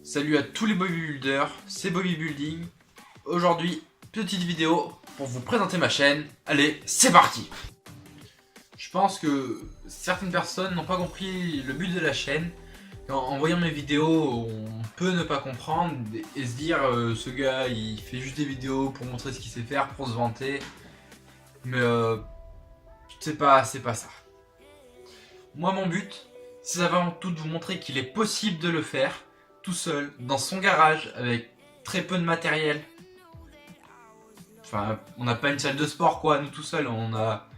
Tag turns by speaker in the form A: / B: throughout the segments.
A: Salut à tous les bodybuilders, c'est Bodybuilding. Aujourd'hui, petite vidéo pour vous présenter ma chaîne. Allez, c'est parti! Je pense que certaines personnes n'ont pas compris le but de la chaîne. En voyant mes vidéos, on peut ne pas comprendre et se dire ce gars il fait juste des vidéos pour montrer ce qu'il sait faire, pour se vanter. Mais c'est pas ça. Moi mon but, c'est avant tout de vous montrer qu'il est possible de le faire tout seul, dans son garage, avec très peu de matériel. Enfin, on n'a pas une salle de sport quoi, nous tout seuls, on a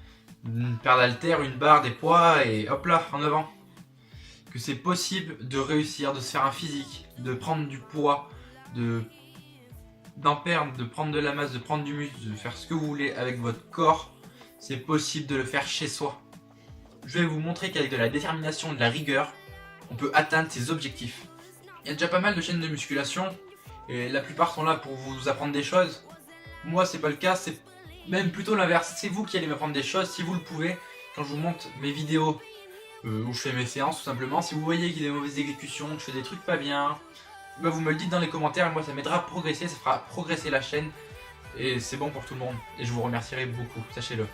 A: une paire d'haltères, une barre, des poids et hop là, en avant. Que c'est possible de réussir, de se faire un physique, de prendre du poids, d'en perdre, de prendre de la masse, de prendre du muscle, de faire ce que vous voulez avec votre corps. C'est possible de le faire chez soi. Je vais vous montrer qu'avec de la détermination et de la rigueur, on peut atteindre ses objectifs. Il y a déjà pas mal de chaînes de musculation et la plupart sont là pour vous apprendre des choses. Moi c'est pas le cas, c'est même plutôt l'inverse. C'est vous qui allez m'apprendre des choses si vous le pouvez. Quand je vous montre mes vidéos où je fais mes séances tout simplement, si vous voyez qu'il y a des mauvaises exécutions, que je fais des trucs pas bien, bah vous me le dites dans les commentaires et moi ça m'aidera à progresser, ça fera progresser la chaîne et c'est bon pour tout le monde et je vous remercierai beaucoup, sachez-le.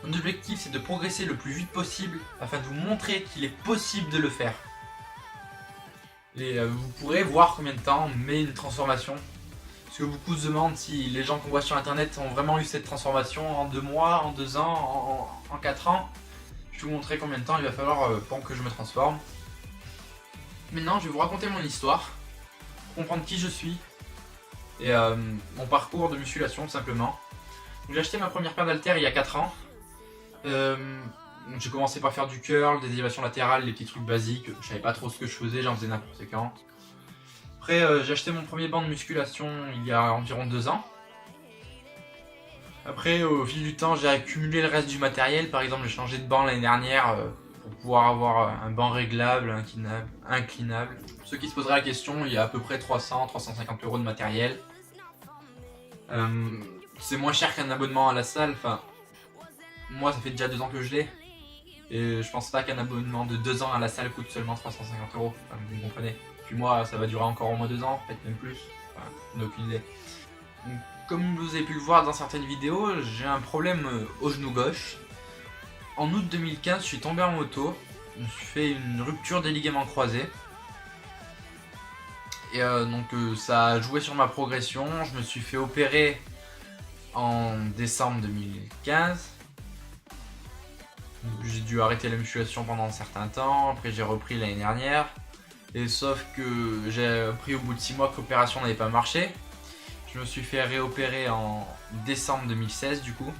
A: Mon objectif c'est de progresser le plus vite possible afin de vous montrer qu'il est possible de le faire. Et vous pourrez voir combien de temps met une transformation. Parce que beaucoup se demandent si les gens qu'on voit sur internet ont vraiment eu cette transformation en 2 mois, en 2 ans, en 4 ans. Je vais vous montrer combien de temps il va falloir pour que je me transforme. Maintenant je vais vous raconter mon histoire, comprendre qui je suis et mon parcours de musculation tout simplement. J'ai acheté ma première paire d'haltères il y a 4 ans. J'ai commencé par faire du curl, des élévations latérales, les petits trucs basiques. Je savais pas trop ce que je faisais, j'en faisais n'importe quand. Après j'ai acheté mon premier banc de musculation il y a environ 2 ans. Après au fil du temps j'ai accumulé le reste du matériel. Par exemple j'ai changé de banc l'année dernière pour pouvoir avoir un banc réglable, inclinable. Pour ceux qui se poseraient la question, il y a à peu près 300-350 € de matériel. C'est moins cher qu'un abonnement à la salle. Enfin, moi ça fait déjà 2 ans que je l'ai. Et je pense pas qu'un abonnement de 2 ans à la salle coûte seulement 350 €, enfin, vous comprenez. Puis moi ça va durer encore au moins 2 ans, peut-être même plus, enfin, on n'a aucune idée. Donc, comme vous avez pu le voir dans certaines vidéos, j'ai un problème au genou gauche. En août 2015 je suis tombé en moto, je me suis fait une rupture des ligaments croisés. Et donc ça a joué sur ma progression, je me suis fait opérer en décembre 2015. J'ai dû arrêter la musculation pendant un certain temps, après j'ai repris l'année dernière. Et sauf que j'ai appris au bout de 6 mois que l'opération n'avait pas marché. Je me suis fait réopérer en décembre 2016 du coup.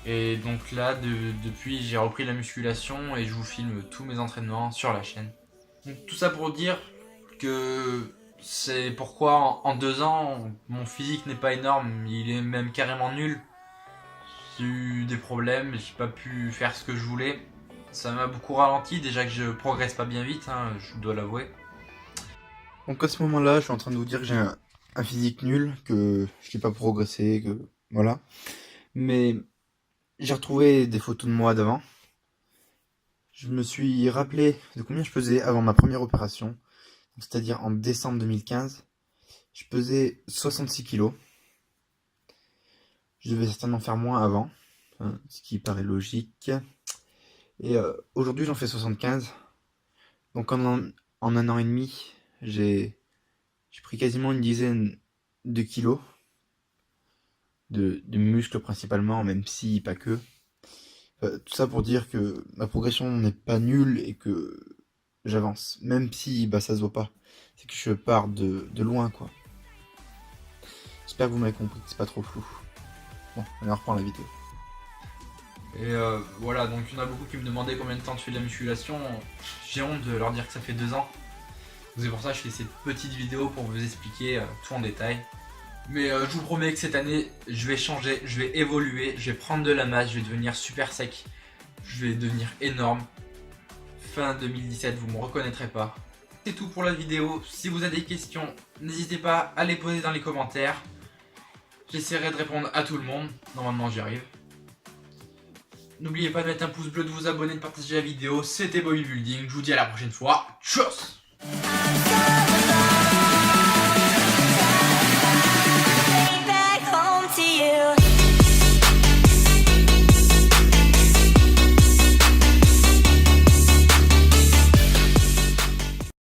A: Et donc là, depuis j'ai repris la musculation et je vous filme tous mes entraînements sur la chaîne. Donc tout ça pour dire que c'est pourquoi en 2 ans, mon physique n'est pas énorme, il est même carrément nul. J'ai eu des problèmes, j'ai pas pu faire ce que je voulais. Ça m'a beaucoup ralenti, déjà que je progresse pas bien vite, hein, je dois l'avouer.
B: Donc à ce moment-là, je suis en train de vous dire que j'ai un physique nul, que je n'ai pas progressé, que voilà. Mais j'ai retrouvé des photos de moi d'avant. Je me suis rappelé de combien je pesais avant ma première opération, c'est-à-dire en décembre 2015. Je pesais 66 kg. Je devais certainement faire moins avant, hein, ce qui paraît logique. Et aujourd'hui, j'en fais 75. Donc en un an et demi, j'ai pris quasiment une dizaine de kilos de muscles principalement, même si pas que. Tout ça pour dire que ma progression n'est pas nulle et que j'avance, même si bah, ça se voit pas. C'est que je pars de loin quoi. J'espère que vous m'avez compris, que c'est pas trop flou. Bon, on reprend la vidéo.
A: Et voilà, donc il y en a beaucoup qui me demandaient combien de temps tu fais de la musculation. J'ai honte de leur dire que ça fait 2 ans. C'est pour ça que je fais cette petite vidéo pour vous expliquer tout en détail. Mais je vous promets que cette année, je vais changer, je vais évoluer, je vais prendre de la masse, je vais devenir super sec. Je vais devenir énorme. Fin 2017, vous ne me reconnaîtrez pas. C'est tout pour la vidéo. Si vous avez des questions, n'hésitez pas à les poser dans les commentaires. J'essaierai de répondre à tout le monde. Normalement, j'y arrive. N'oubliez pas de mettre un pouce bleu, de vous abonner, de partager la vidéo. C'était Bodybuilding. Je vous dis à la prochaine fois. Tchuss!